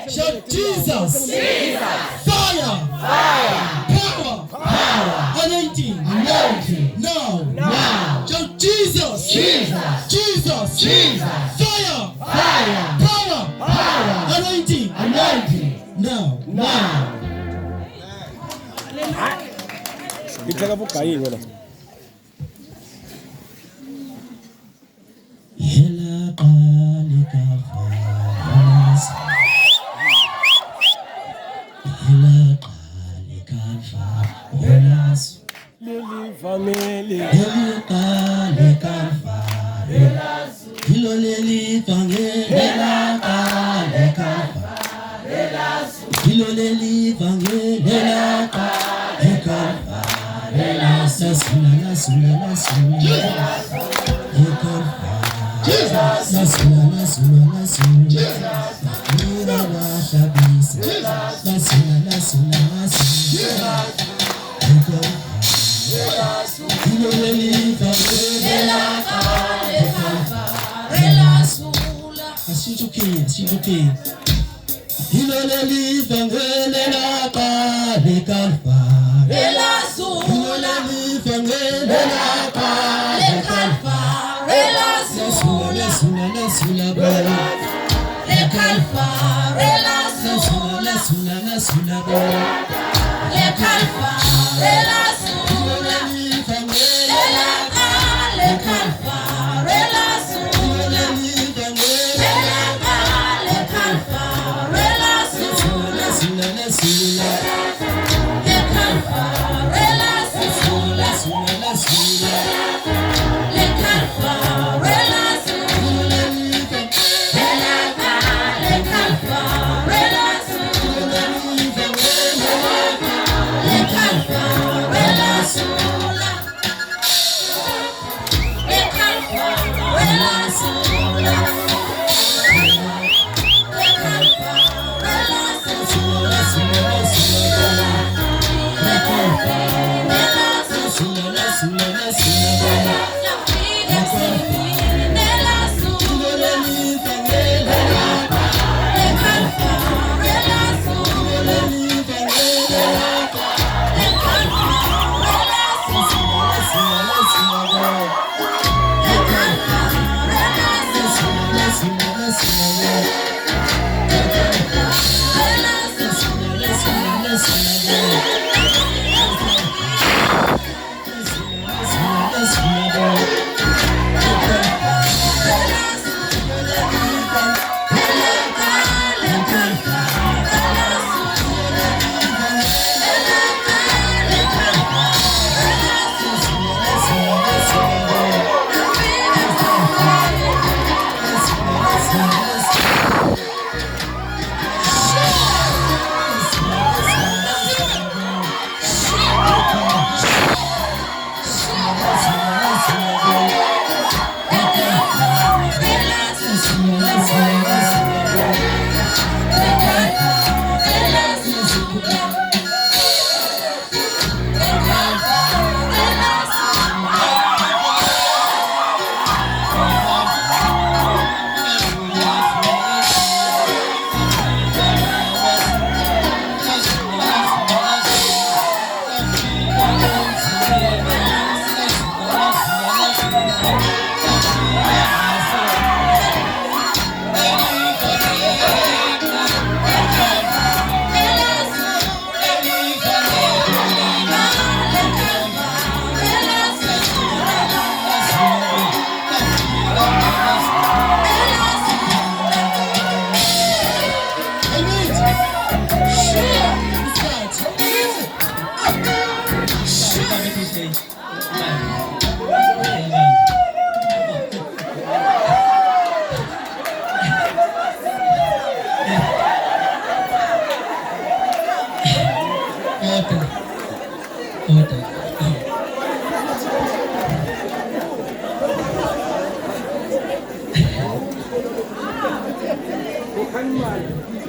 Shout Jesus. Fire. Power. Anointing. Now. Shout Jesus. Fire. Power. Anointing. Now. Kitaka bukai wala. Hela kalika faras. Hela kalika faras. Lili family. Hela kalika faras. Hilo lili family. Hela kalika faras. Hilo lili family. Hela kalika faras. Sula. Jesus.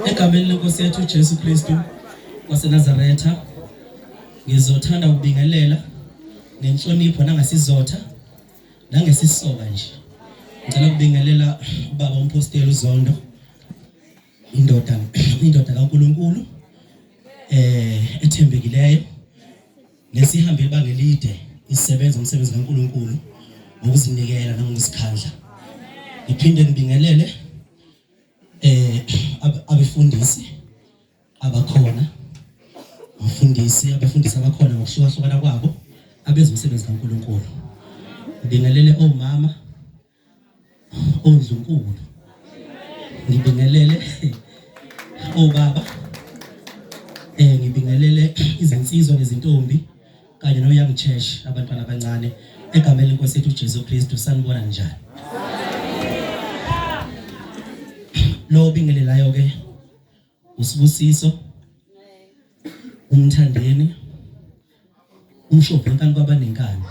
Egameni lenkosi yethu Jesu Kristu waseNazaretha ngizothanda ukubingelela nenhlonipho nangasizotha nangesisoka nje. Ngicela ukubingelela ubaba umposteli uZondo indoda indoda kaNkulunkulu ethembekileyo lesihambe ibanga elide isebenza umsebenzi kaNkulunkulu ngokuzinikela nangokusikhandla. Ngiphinde ngibingelele abefundisi abakhona, abafundisi abakhona ngokuhlukahlukana kwabo abenza umsebenzi kaNkulunkulu. Ngibingelele omama ondlunkulu, ngibingelele obaba, ngibingelele izinsizwa nezintombi kanye no-young church, abantwana abancane, egameni lenkosi yethu uJesu Kristu. Sanibona njani? Lo bingelelayo ke usibusiso, Mthandeni, umshophi enkani kwabanenkani,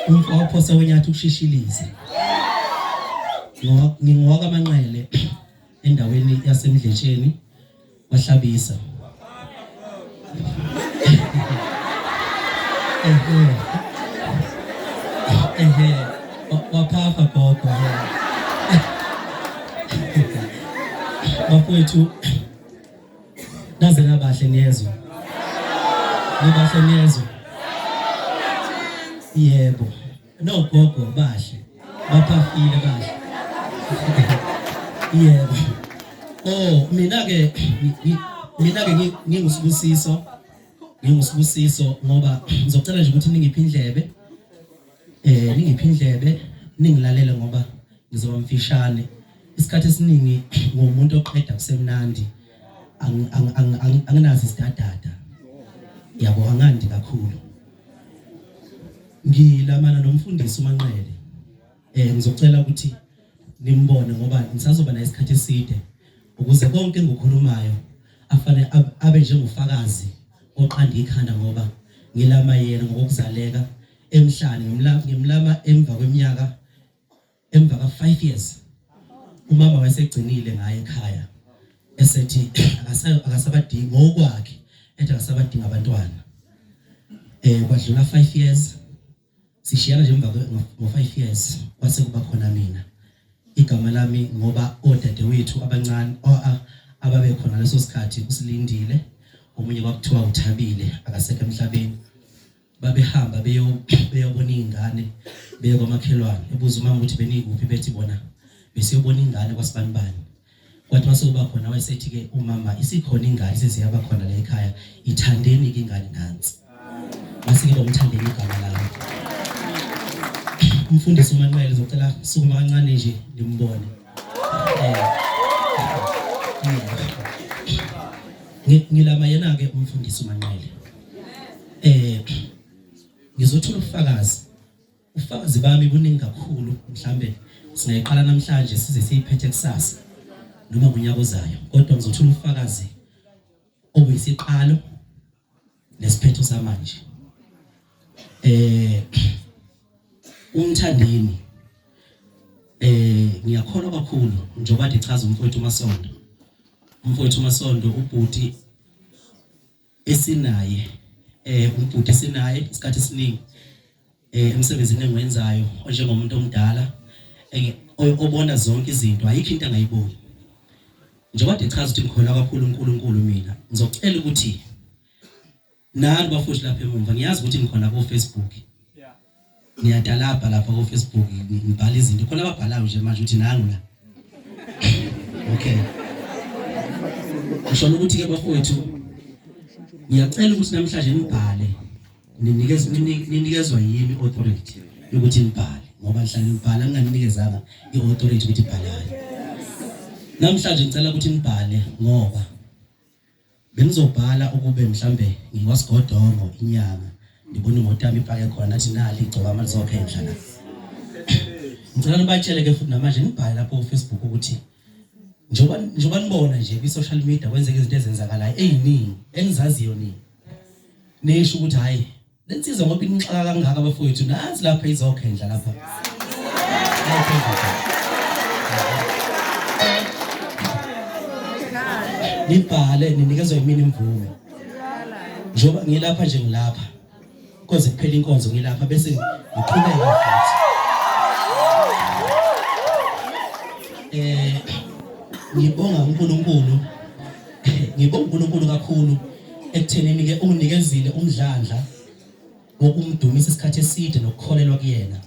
umfowaphosa wenyathi ukushishilize. Ngingowaka Manqele endaweni yasemdletsheni wahlabisa. Waphafa gogo. Bafowethu naze nabahle niyezwa. Nibahle niyezwa. Yebo. No gogo bahle. Baphafile bahle. Yebo. Oh, mina ke ngingusibusiso ngoba ngizocela nje ukuthi ningiphi indlebe, ningilalele ngoba ngizoba mfishane. Isikhathi esiningi ngomuntu oqeda kusemnandi anginazi isidadada. Yabo, angandi kakhulu. Ngilamana nomfundisi uManqele. Ngizocela ukuthi nimbone ngoba ngisazoba na isikhathi eside ukuze konke engikhulumayo afane abe njengofakazi oqanda ikhanda, ngoba ngilama yena ngokuzaleka emhlane. Ngimlama emva kweminyaka, emva ka5 years. Umama wayesegcinile ngaye ekhaya esethi akasabadingi ngokwakhe, ethi akasabadinga abantwana. Kwadlula 5 years, sishiyana nje emva ngo5 years kwase kuba khona mina. Igama lami ngoba odadewethu abancane ababe khona leso sikhathi usilindile, omunye kwakuthiwa uThabile akasekho emhlabeni. Babehamba beyobona izingane, beye kwamakhelwane, ebuza umama ukuthi benikuphi, bethi bona besiyobona ingane kwasibanibani. Kwathi mase kuba khona wayesethi ke umama, isikhona ingane sesiyaba khona la ekhaya, ithandeni ke ingane nansi. Mase ke Mthandeni igama lami. Umfundisi uManqele uzocela sukuma kancane nje nimbone. Ngilama yena ke umfundisi uManqele. Ngizothola ufakazi bami buningi kakhulu. Mhlambe singayiqala namhlanje size siyiphethe kusasa noma ngonyaka ozayo, kodwa ngizothola ufakazi obuyisiqalo nesiphetho samanje. Mthandeni, ngiyakholwa kakhulu njengoba ndichaza umfowethu uMasondo, ubhuti esinaye, isikhathi esiningi emsebenzini engiwenzayo njengomuntu omdala obona zonke izinto, ayikho into angayiboni. Njengoba ndichaza ukuthi ngikholwa kakhulu uNkulunkulu, mina ngizocela ukuthi nani bafowethu lapha emuva, ngiyazi ukuthi ngikhona ku Facebook. Ngiyadalapha lapha ku Facebook, ngibhala izinto khona ababhalayo nje manje ukuthi nangu la. Okay. Ngisho ukuthi ke bafowethu ngiyacela ukuthi namhlanje nibhale, ninikezwa yimi authority yokuthi nibhale, ngoba ngihlala ngibhala nginganikezanga iauthority ukuthi ibhalayo. Namhlanje ngicela ukuthi nibhale ngoba bengizobhala ukube mhlambe ngiwasigodongo inyanga, ngibona imoto yami ipake khona nathi nali IGCOKAMA lizokhendla la. Ngicela nibatshele ke futhi namanje nibhale lapho ku Facebook ukuthi njoba nibona nje ku social media kwenzeka izinto ezenzakalayo eziningi engizaziyo nini. Nisho ukuthi hayi lensiza ngoba inixaka kangaka abafowethu nazi lapha izokhendla lapha. Nibhale ninikezwe yimini imvume. Njoba ngilapha nje ngilapha. Konze kuphela inkonzo ngilapha bese ngiqhubeka futhi. ngibonga uNkulunkulu ngibonga uNkulunkulu kakhulu ekuthenini ke unginikezile umdlandla wokumdumisa isikhathi eside nokukholelwa kuyena.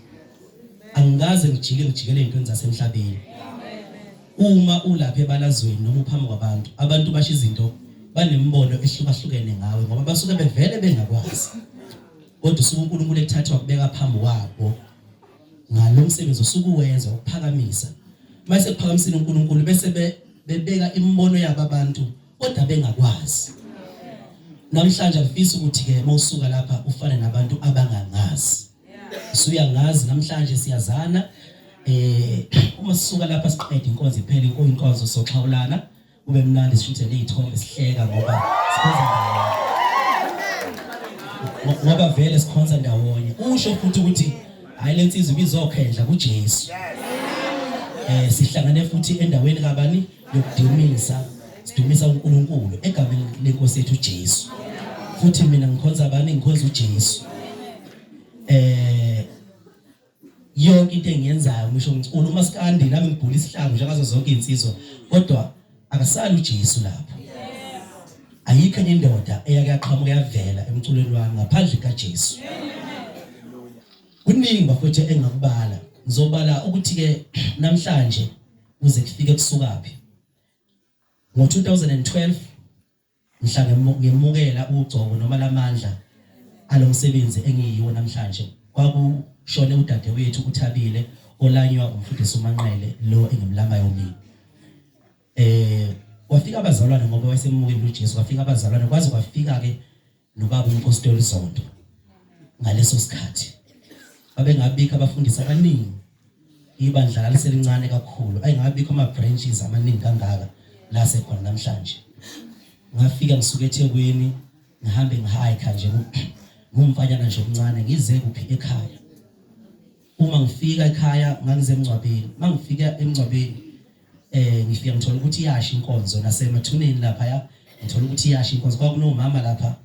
Angikaze ngijikele izintweni zasemhlabeni. Uma ulapha ebalazweni noma uphambi kwabantu, abantu basho izinto banembono ehlukahlukene ngawe ngoba basuke bevele bengakwazi. Kodwa usuku uNkulunkulu ekuthatha wakubeka phambi kwabo ngalo msebenzi osuku wenza ukuphakamisa. Mase kuphakamisile uNkulunkulu bese bebeka imbono yabo abantu kodwa bengakwazi. Namhlanje ngifisa ukuthi ke mawusuka lapha ufane nabantu abangangazi. Usuyangazi namhlanje siyazana. Uma sisuka lapha siqede inkonzo iphele inkonzo soxhawulana kube mnandi sishuthe izithombe sihleka ngoba ngoba vele sikhonza ndawonye. Usho futhi ukuthi hayi lensizwe ibizokhendla kuJesu. Sihlangane futhi endaweni kabani yokudumisa, sidumisa uNkulunkulu egameni lenkosi yethu uJesu. Futhi mina ngikhonza abani, ngikhonza uJesu. Yonke into engiyenzayo ngisho ngicula umaskandi nami ngibhula isihlangu njengazo zonke insizwa, kodwa akasali uJesu lapho. Ayikho enye indoda eyake yaqhamuka yavela emculweni wami ngaphandle kaJesu. Kuningi bafethu engakubala. Ngizobala ukuthi ke namhlanje uze kufike kusukaphi. Ngo-2012 mhla ngimukela ugcobo noma lamandla alomsebenzi engiyiwo namhlanje. Kwakushone udadewethu uThabile olanywa umfundisi uManqele lo engimlamayo mina. Wafika abazalwane ngoba wayesemukela uJesu, wafika abazalwane kwaze kwafika ke nobaba uMpostoli Zondo. Ngaleso sikhathi babengabikho abafundisi abaningi, ibandla laselincane kakhulu, ayingabikho ama branches amaningi kangaka la sekhona namhlanje. Ngafika ngisuka eThekwini ngihambe ngihike nje ngumfanyana nje omncane ngize kuphi ekhaya. Uma ngifika ekhaya ngangize emngcwabeni. Mangifika emngcwabeni ngifika ngithola ukuthi iyasha inkonzo nasemathuneni lapha ya, ngithola ukuthi iyasha inkonzo. Kwakunomama lapha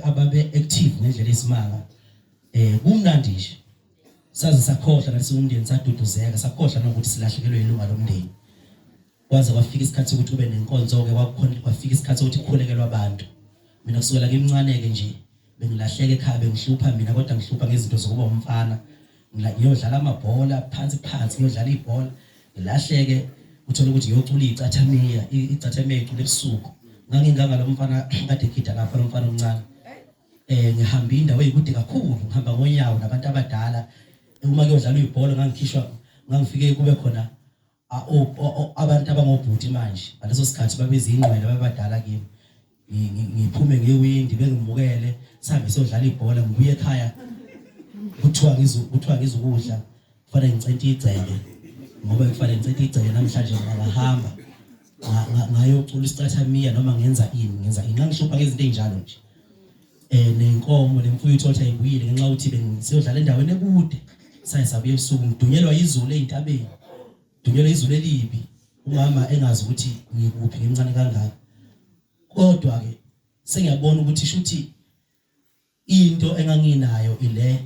ababe active ngendlela esimanga. Kumnandi nje. Saze sakhohlwa nathi umndeni saduduzeka, sakhohlwa nokuthi silahlekelwe ilunga lomndeni. Kwaze kwafika isikhathi ukuthi ube nenkonzo ke kwafika isikhathi ukuthi kukhulekelwe abantu. Mina kusukela ngimncane ke nje bengilahleke ekhaya, bengihlupha mina kodwa ngihlupha ngezinto zokuba umfana. Ngiyodlala amabhola phansi ngiyodlala ibhola ngilahleke, uthola ukuthi ngiyocula icathamiya icula ebusuku. Ngangingangalo mfana kade khida lapha lo mfana omncane. Ngihamba indawo eyikude kakhulu, ngihamba ngonyawo nabantu abadala. Uma kuyodlala ibhola ngangifike kube khona abantu abangobhuti manje. Ngaleso sikhathi babeza ingqwele abadala kimi. Ngiphume ngewindi bengimukele sihambe siyodlala ibhola, ngibuye ekhaya kuthiwa ngizukudla kufanele ngicente igceke ngoba kufanele ngicente igceke namhlanje ngahamba ngayocula isicathamiya noma ngenza ini ngangihlupha ngezinto ezinjalo nje. Nenkomo nemfuyo ithola ayibuyile ngenxa ukuthi bengisiyodlala endaweni ekude. Sabuye ebusuku ngidunyelwa izulu ezintabeni, dunyelwa izulu elibi, umama engazi ukuthi ngikuphi ngimncane kangaka. Kodwa ke sengiyabona ukuthi shuthi into enganginayo ile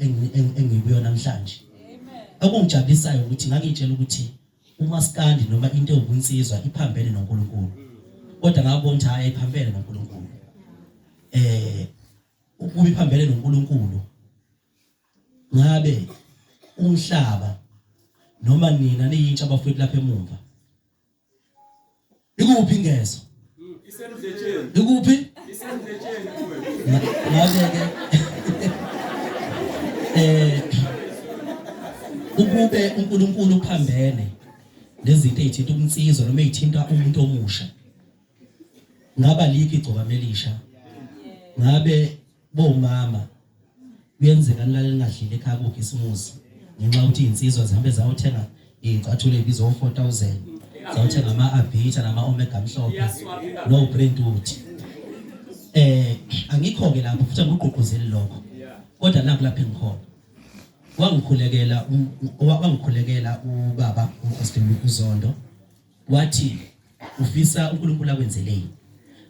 engibuyo namhlanje. Akungijabulisayo ukuthi ngangitshela ukuthi umaskandi noma into eyobunsizwa iphambene noNkulunkulu. Kodwa ngabona ukuthi hayi iphambene noNkulunkulu. Ukuba iphambene noNkulunkulu ngabe umhlaba noma nina niyintsha abafowethu lapha emumva. Ikuphi ingezo? Ikuphi? Ngabe ukube uNkulunkulu uphambene lezinto ezithinta umnsizwa noma ezithinta umuntu omusha, ngaba likho igcokama Elisha. Ngabe bomama kuyenzeka nilale lingadlile ekhaya kukhisimusi ngenxa ukuthi insizwa zihambe zawuthenga izicathulo ebizo 4000, zawuthenga ama-abita nama-omega mhlophe no Brentwood. Angikho ke lapho futhi angigqugquzeli lokho, kodwa lapha engikhona wangikhulekela ubaba uMpostoli uZondo, wathi ufisa uNkulunkulu akwenzeleni.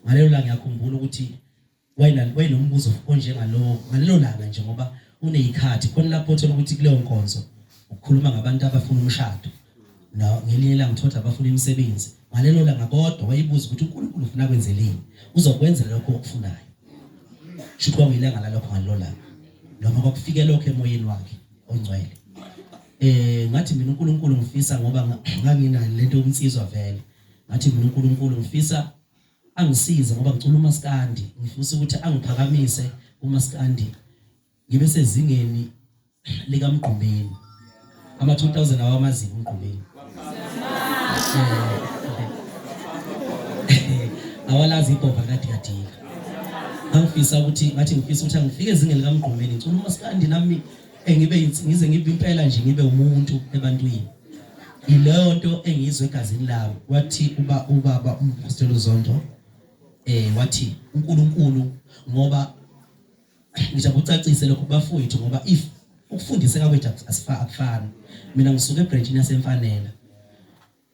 Ngalelo langa ngiyakhumbula ukuthi wayenombuzo onjengalo ngalelo langa nje ngoba uneyikhathi khona lapho uthola ukuthi kuleyo nkonzo ukukhuluma ngabantu abafuna umshado na ngelinye ilanga ngithola abafuna imisebenzi ngalelo langa kodwa wayibuza ukuthi uNkulunkulu ufuna kwenzeleni uzokwenza lokho okufunayo shuthi kwangilanga lalokho ngalelo langa noma kwakufike lokho emoyeni wakhe ongcwele ngathi mina uNkulunkulu ngifisa ngoba ngangina lento yomsizwa vele ngathi mina uNkulunkulu ngifisa angisize ngoba ngicula umaskandi ngifisa ukuthi angiphakamise umaskandi ngibe sezingeni lika Mgqumbeni ama 2000 awamaziko uMgqumbeni awalazi ibhova kadikadika angifisa ukuthi ngathi ngifisa ukuthi angifike ezingeni lika Mgqumbeni ngicula umaskandi nami ngize ngibe impela nje ngibe umuntu ebantwini ileyo nto engizwe egazini lami wathi ubaba uMpostoli Zondo wathi uNkulunkulu ngoba ngizakucacise lokho bafowethu ngoba if ukufundiseka kwethu akufani mina ngisuka eBranchini yaseMfanela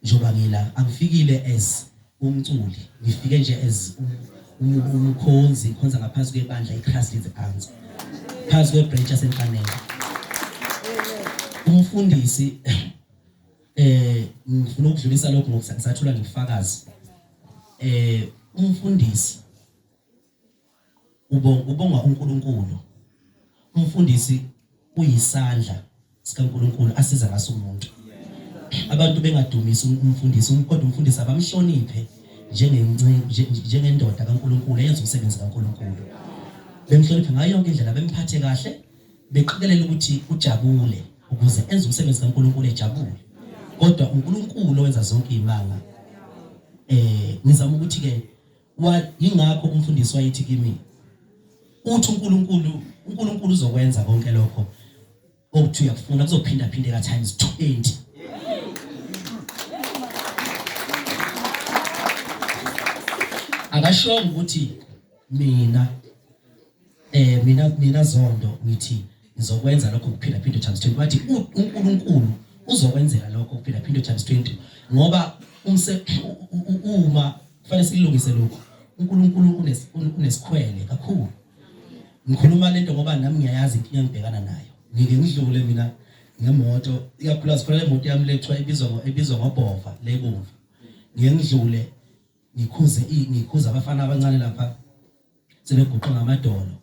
njoba ngila angifikile as umculi ngifike nje as umkhonzi khonza ngaphansi kwebandla iChrist is answer phansi kwebranch yaseMfanela umfundisi ngifuna ukudlulisa lokho ngokusathula ngifakazi umfundisi ubonga uNkulunkulu umfundisi uyisandla sikaNkulunkulu asiza ngaso umuntu abantu bengadumisa umfundisi kodwa umfundisi abamhloniphe njengendoda kaNkulunkulu eyenza umsebenzi kaNkulunkulu bemhloniphe ngayo yonke indlela bemphathe kahle beqikelela ukuthi ujabule ukuze enze umsebenzi kaNkulunkulu ejabule kodwa uNkulunkulu owenza zonke imanga ngizama ukuthi ke ingakho umfundisi wayithi kimi uthi uNkulunkulu uzokwenza konke lokho okuthi uyakufuna kuzophinda phindeka times 20 akashonga ukuthi mina Zondo ngithi ngizokwenza lokho kuphinda times 20 wathi uNkulunkulu uzokwenzela lokho kuphinda times 20 ngoba uma kufanele silungise lokho uNkulunkulu unesikhwele kakhulu ngikhuluma lento ngoba nami ngiyayazi inkinga ngibhekana nayo ngike ngidlule mina ngemoto ikakhulukazi kufanele imoto yami lethwa ibizwa ngobhova lebomvu ngike ngidlule ngikhuza abafana abancane lapha sebeguqwa ngamadolo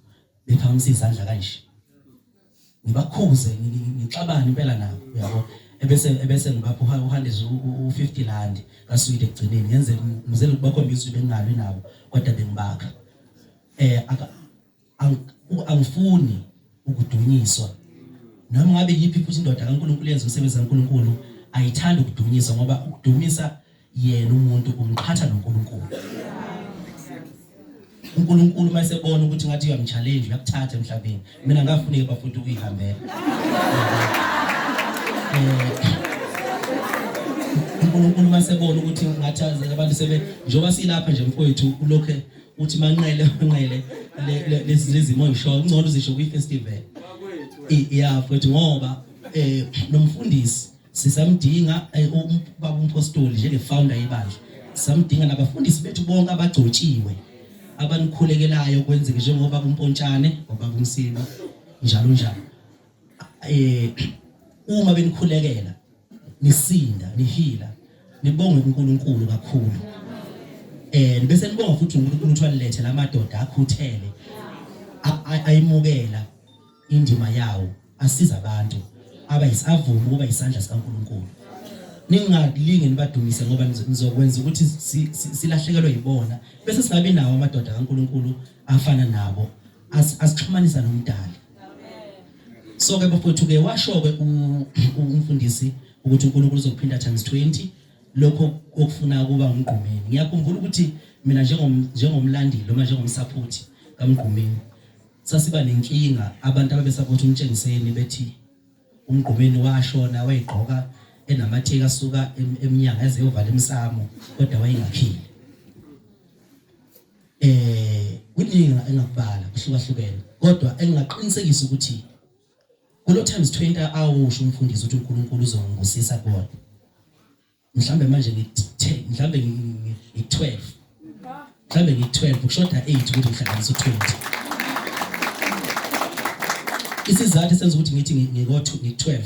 bephakamisa izandla kanje ngibakhuze ngixabana impela nabo uyabo ebese ngibapha uhandeze u50 rand kaswidi egcineni ngenze ngizele ukubakhombisa ukuthi bengalwi nabo kodwa bengibakha angifuni ukudunyiswa noma ngabe yipi futhi indoda kaNkulunkulu yenza umsebenzi kaNkulunkulu ayithanda ukudunyiswa ngoba ukudumisa yena umuntu umqhatha noNkulunkulu uNkulunkulu mayesebona ukuthi ngathi uyamchallenge uyakuthatha emhlabeni mina ngafuni bafuthi ukuyihambela uNkulunkulu mayesebona ukuthi ngathi abantu sebe njoba silapha nje mfowethu ulokhe uthi Manqele lezi mo isho ungcono uzisho kwi-festival yeah mfowethu ngoba nomfundisi sisamdinga ubaba uMpostoli njenge-founder yebandla samdinga nabafundisi bethu bonke abagcotshiwe abanikhulekelayo kwenzeke njengoba uMpontshane ngoba uMsiba njalo njalo uma benikhulekela nisinda nihila nibonge uNkulunkulu kakhulu bese nibonga futhi uNkulunkulu ukuthi wanilethe lamadoda akhuthele ayimukela indima yawo asiza abantu abayisavuma ukuba isandla sikaNkulunkulu ningalinge nibadumise ngoba nizokwenza ukuthi silahlekelwe yibona bese singabe nawo amadoda kaNkulunkulu afana nabo asixhumanisa nomdali so ke bafowethu ke washo ke umfundisi ukuthi uNkulunkulu uzokuphinda times 20 lokho okufuna kuba uMgqumeni ngiyakhumbula ukuthi mina njengomlandeli noma njengomsupport kaMgqumeni sasiba nenkinga abantu ababesupport uMtshengiseni bethi uMgqumeni washona wayigqoka enamatheka asuka eminyanga eze yovala emsamo kodwa wayingakhili kuningi engakubala kuhlukahlukene kodwa engaqinisekisa ukuthi kulo times 20 awusho umfundisi ukuthi uNkulunkulu uzongusisa kodwa mhlambe manje mhlambe ngi12 mhlambe ngi12 kushoda 8 ukuthi ngihlanganise u20 isizathu senza ukuthi ngithi ngiko12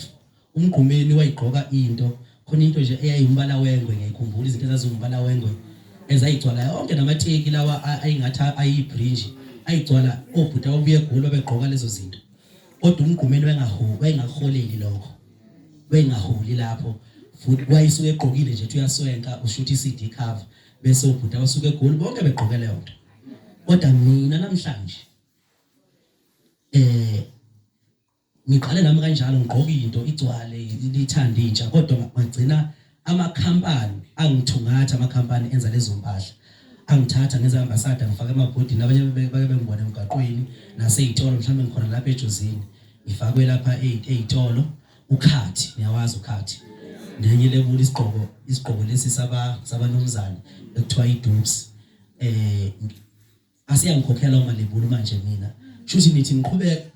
umgqumeni wayigqoka into khona into nje eyayimbala wengwe ngiyikhumbula izinto ezazingumbala wengwe ezayigcwala yonke namateki lawa ayingathi ayibridge ayigcwala obhuta obuye egoli babegqoka lezo zinto kodwa umgqumeni wengaholeli lokho wengaholi lapho futhi wayisuke egqokile nje uyaswenka ushuthi CD cover bese ubhuta wasuke egoli bonke begqoke leyo nto kodwa mina namhlanje ngiqale nami kanjalo ngigqoka into igcwale lithanda intsha kodwa ngagcina amakhampani angithungatha amakhampani enza lezo mpahla angithatha ngenza ambassador ngifaka amabhodi nabanye bake bengibone emgaqweni naseyitolo mhlawumbe ngikhona lapha ejozini ngifakwe lapha eyitolo ukhathi niyawazi ukhathi nenye lebula isigqoko lesi sabanomzana ekuthiwa idubs asiyangikhokhela uma lebula manje mina shuthi nithi ngiqhubeka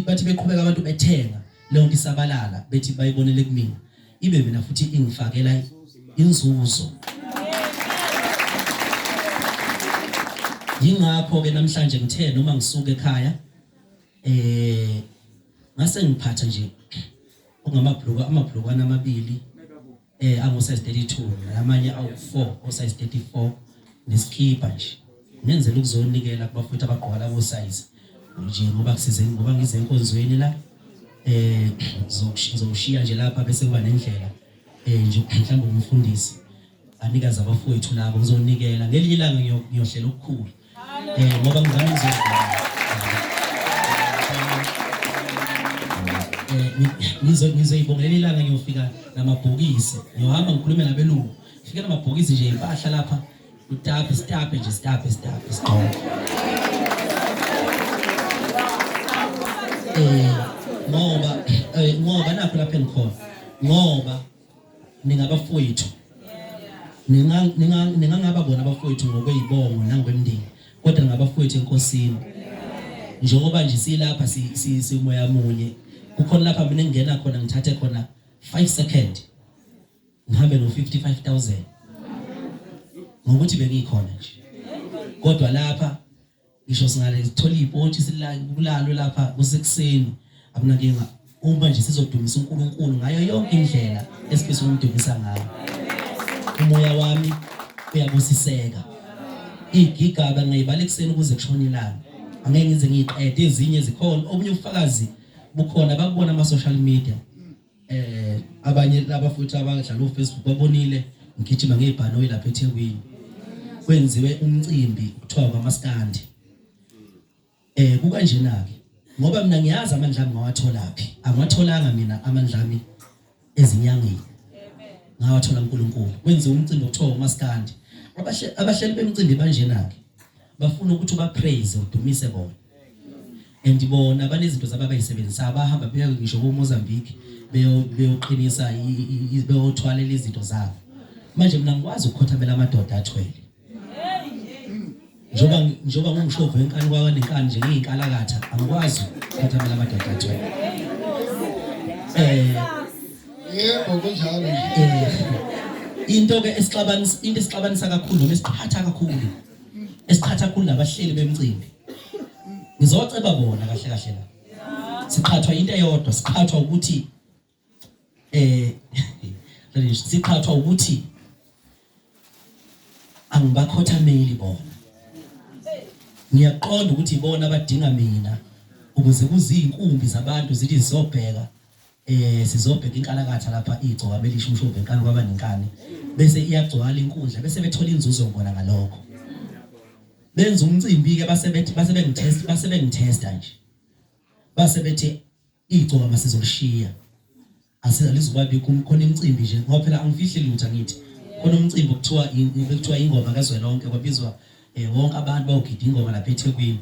bathi beqhubeka abantu bethenga leyo nto isabalala bethi bayibonele kumina ibe mina futhi ingifakela inzuzo yingakho ke namhlanje ngithe noma ngisuka ekhaya ngase ngiphatha nje amabhlukwana amabili ango size 32 namanye awu4 o size 34 neskipa nje ngenzela ukuzonikela kubafuthu abagqoka labo size nje ngoba kusizeni ngoba ngize enkonzweni la ngizoshiya nje lapha bese kuba nendlela nje mhlawumbe umfundisi anikaza abafowethu labo ngizonikela ngelinye ilanga ngiyohlela okukhulu ngoba ngizama ngizoyibongelela ilanga ngiyofika namabhokisi ngiyohamba ngikhulume nabelungu fika namabhokisi nje impahla lapha utape nje stape ngoba nakho lapha engikhona ngoba ningabafowethu ningangaba bona abafowethu ngokwezibongo nangokwemndeni kodwa ngabafowethu enkosini njengoba nje silapha simoya munye kukhona lapha mina ngingena khona ngithathe khona 5 seconds ngihambe no 55,000 ngokuthi bengikhona nje kodwa lapha ngisho singale sithola ipoti silalo lapha kusekuseni akunankinga uma nje sizodumisa uNkulunkulu ngayo yonke indlela esifisa ukumdumisa ngayo umoya wami uyabusiseka igigaba ngiyibala ekseni kuze kushone ilanga angeke ngize ngiqede ezinye zikhona obunye ubufakazi bukhona bakubona ama social media abanye laba futhi abadlala uFacebook babonile ngigijima ngebhanoyi lapha eThekwini kwenziwe umcimbi kuthiwa kwaMaskandi kukanjena ke ngoba mina ngiyazi amandla ami ngawatholaphi angwatholanga mina amandla ami ezinyangeni ngawathola uNkulunkulu kwenziwe umcimbi kuthiwa uMaskandi abahleli bemcimbi banjena ke bafuna ukuthi bapraise udumise bona andibona banezinto zababayisebenzisa abahamba beya ngisho koMozambique beyoqinisa beyothwalela izinto zabo manje mina ngikwazi ukukhothamela amadoda athwele njoba ngumshova wenkani kwanenkani nje ngiyinkalakatha angikwazi ukukhothamela amadoda athwele yebo kunjalo into ke esixabanisa kakhulu nesiphatha kakhulu nabahleli bemcimbi ngizoceba bona kahle la siqhathwa into eyodwa siqhathwa ukuthi siqhathwa ukuthi angibakhothameli bona ngiyaqonda ukuthi bona badinga mina ukuze kuzinkumbi zabantu zithi zizobheka sizobheka inkalakatha lapha IGCOKAMA Elisha umshova enkani kwabanenkani bese iyagcwala inkundla bese bethola inzuzo ngona ngalokho benza umcimbi ke base bengitesta nje base bethi IGCOKAMA sizokushiya asizalizobabi khona imicimbi nje ngoba phela angifihli lutho ngithi khona umcimbi kuthiwa ingoma kazwelonke kwabizwa wonke abantu bayogida ingoma lapha eThekwini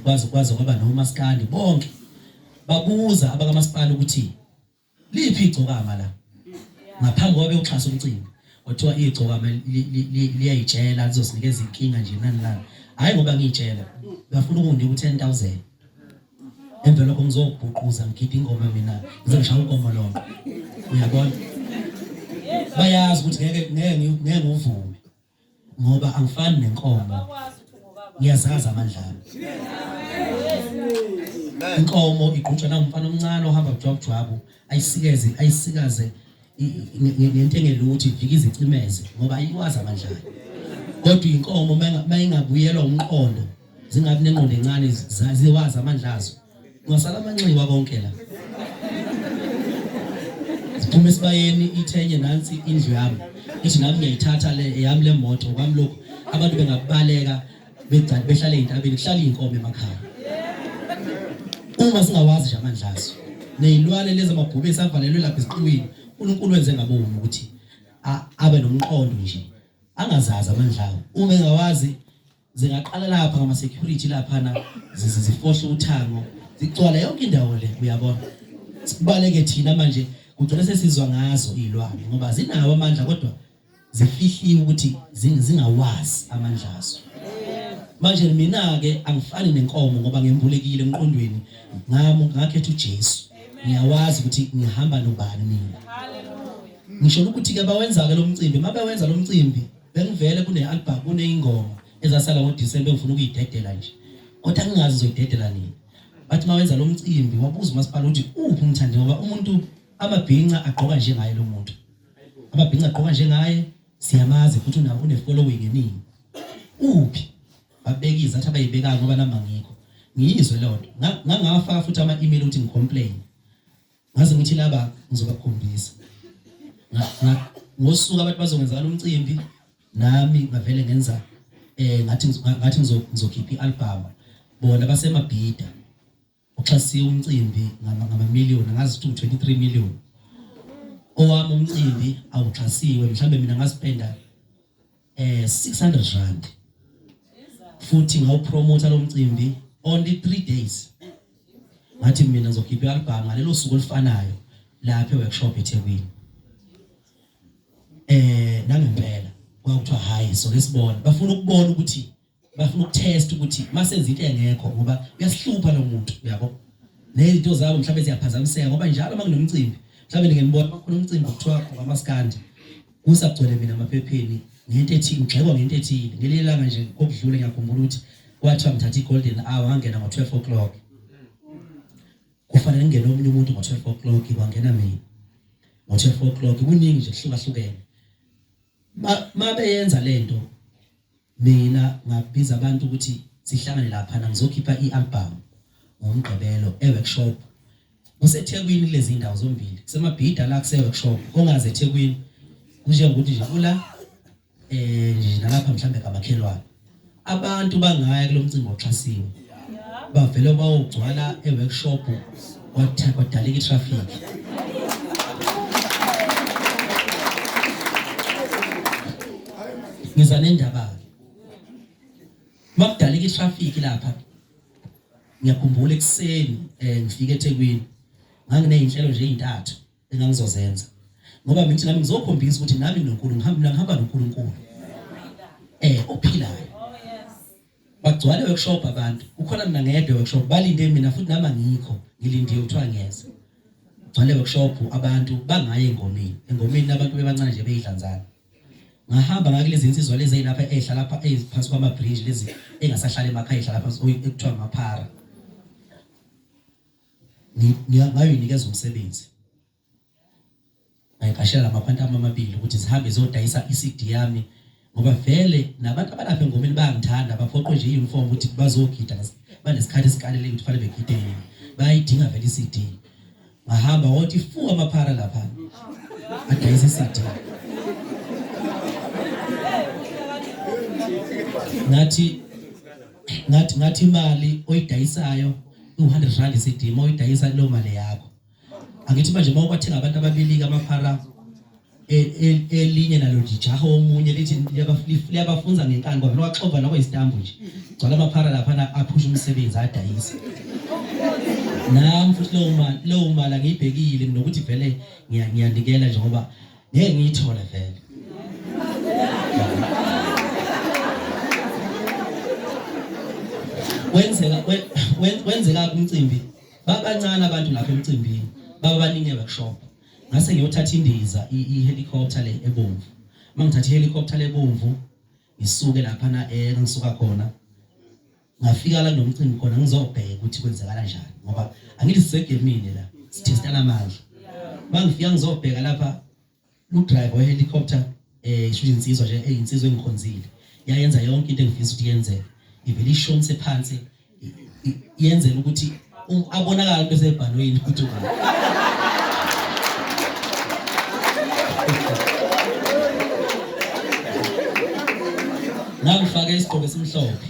kwazi kwaba noMaskandi bonke babuza abakamasipala ukuthi liphi IGCOKAMA la ngaphambi kobe uxhasa umcimbi wathiwa IGCOKAMA liyayitshela lizosinikeza inkinga nje nani hayi ngoba ngiyitshela bafuna ukunginika 10,000 emvelo lokho ngizobhuquza ngigida ingoma mina ngizongishaya ugomo lonke uyabona bayazi ukuthi ngeke ngivume ngoba angifani nenkomo ngiyazazi amandla ami inkomo igqutshwa namfana omncane ohamba ujwabujwabu ayisikaze ngento engeluthi ivike izicimeze ngoba ayikwazi amandla kodwa inkomo mayingabuyelwa umqondo zingabi nengqondo encane ziwazi amandla azo ngasala amanxiwa konke la siphume esibayeni ithenye nansi indlu yami ithi nami ngiyayithatha yami le moto kwami lokho abantu bengabaleka behlale entabeni kuhlala inkomo emakhaya uma singawazi nje amandla azo nezilwane lezi amabhubesi avalelwe lapha esiqiwini uNkulunkulu wenze ngabomu ukuthi abe nomqondo nje angazazi amandla awo uma engawazi zingaqala lapha ngama security lapha zifohle uthango zigcwala yonke indawo le uyabona sibaleke thina manje kugcina sesizwa ngazo izilwane ngoba zinawo amandla kodwa zifihliwe ukuthi zingawazi amandla azo manje mina ke angifani nenkomo ngoba ngembulekile emqondweni ngakhetha uJesu ngiyawazi ukuthi ngihamba nobani mina ngisho ukuthi ke bawenza ke lo mcimbi mabewenza lo mcimbi bengivele kune-album kuneyingoma ezasala ngoDisemba ngifuna ukuyidedela nje kodwa ngingazi zoyidedela nini bathi mawenza lo mcimbi wabuza umasipala ukuthi uphi Mthandeni ngoba umuntu amabhinqa agqoka njengaye lo muntu amabhinqa agqoka njengaye siyamazi futhi une-following eningi uphi babekiza athi abayibekayo ngoba nami ngikho ngiyizwe lonto ngangafaka futhi ama-email ukuthi ngicomplain ngaze ngithi laba ngizobakhombisa ngosuku abantu bazokwenza lo mcimbi nami ngavele ngenza ngathi ngizokhipha i-album bona basemabhida uxhasiwe umcimbi ngama-million ngazi ukuthi 23 million owami umcimbi awuxhasiwe mhlambe mina ngaspenda 600 rand futhi ngawupromote lo mcimbi only 3 days ngathi mina ngizokhipha i-album ngalelo suku olifanayo lapha e-workshop eThekwini nangempela kwakuthiwa hayi so lesibona bafuna ukubona ukuthi bafuna ukutest ukuthi masenza into engekho ngoba uyasihlupha lo muntu uyabo nezinto zabo mhlawumbe ziyaphazamiseka ngoba njalo makunomcimbi mhlawumbe ngenibona khona umcimbi kuthiwa ngamaskandi kusagcwele mina amaphepheni ngento ethi ngigxekwa ngento ethile ngelilanga nje kokudlule ngiyakhumbula ukuthi kwathiwa ngithatha i-golden hour ngangena ngo-12 o'clock kufanele ngene omunye umuntu ngo-12 o'clock kwangena mina ngo-12 o'clock kuningi nje kuhlukahlukene mabeyenza lento mina ngabiza abantu ukuthi sihlangane lapha ngizokhipha i-album ngomgqibelo e-workshop kuseThekwini lezi indawo zombili kusemabhida la kuse-workshop kongaze eThekwini kunjengokuthi nje kula nalapha mhlambe kamakhelwane abantu bangaya kulo mcimbi oxhasiwe bavele bawugcwala e-workshop kwadaleka i-traffic ngiza nendaba makudaleka i-traffic lapha ngiyakhumbula ekuseni ngifike eThekwini ngangineyinhlelo nje ezintathu engangizozenza ngoba mina nami ngizokhombisa ukuthi nami nginoNkulunkulu ngihamba noNkulunkulu ophilayo bagcwale workshop abantu ukhona mina ngedwa workshop balinde mina futhi nami ngikho ngilinde ukuthiwa ngiyeza gcwale workshop abantu bangaye engomeni abantu bebancane nje beyidlanzana ngahamba ngakulezi insizwa lezi ezilapha ehla lapha eziphansi kwama-bridge lezi engasahlala emakhaya ehla lapha ekuthiwa amaphara ngayoyinikeza umsebenzi ngayiqashela lamaphanti amabili ukuthi zihambe zodayisa i-CD yami ngoba vele nabantu abalapha engomeni bayangithanda baphoqwe nje i-uniform ukuthi bazogida banesikhathi esikalele ukuthi fanele begide yini bayayidinga vele i-CD ngahamba wothi fu amaphara lapha adayisa i-CD ngathi imali oyidayisayo 200 rand i-CD oyidayisa lo mali yakho angithi manje mawukwathenga abantu ababili amaphara elinye nalo lijaha omunye lithi liyabafunza ngenkani ngoba lokwaxova nokwesitambu nje gcwala amaphara lapha aphusha umsebenzi adayisa nami futhi lowo mali ngiyibhekile nokuthi vele ngiyanikela nje ngoba ngeke ngiyithole vele wenzeka kumcimbi babancane abantu lapha emcimbini babaningi e-workshop ngase ngiyothatha indiza i-helicopter le ebomvu mangithatha i-helicopter le ebomvu ngisuke lapha ngisuka khona ngafika la nomcimbi khona ngizobheka ukuthi kwenzeka kanjani ngoba angithi sisegemini la sithestana amandla mangifika ngizobheka lapha lu driver we helicopter isho insizwa nje eyinsizwe engikhonzile yayenza yonke into engifisa ukuthi yenzeke ivele ishonse phansi yenzela ukuthi abonakala into esebhalweni ukuthi ngangifake isigqoko esimhlophe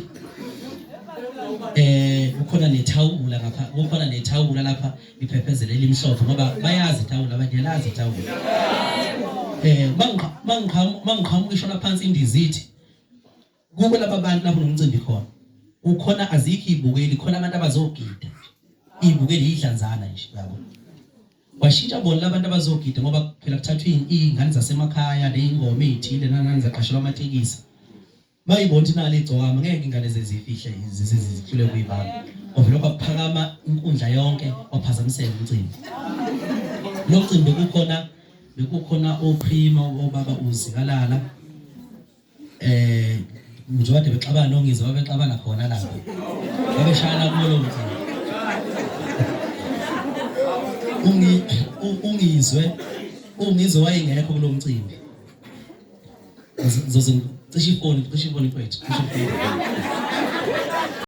ukhona nethawula ngapha ukhona nethawula lapha iphephezele elimhlophe ngoba bayazi ithawula abanyelazi ithawula mangiqhamuka ishona phansi indizithi kube laba bantu lapho nomcimbi khona ukhona azikho ibukeli khona abantu abazogida ibukeli idlanzana nje yabo washintsha bona labantu abazogida ngoba phela kuthathwa izingane zasemakhaya lezingoma ezithile nanani zaqashelwa amatekisi bayibona inali IGCOKAMA ngeke ingane zezifihle zisizihlule kuyibamba ovela baphakama inkundla yonke waphazamisela umcimbi lo mcimbi bekukhona oprima obaba uzikalala nje wade bexabana nongizwe babexabana khona lapho babeshayana kulo mcimbi ungizwe wayengekho kulo mcimbi cishe ifoni kwethu cishe ifoni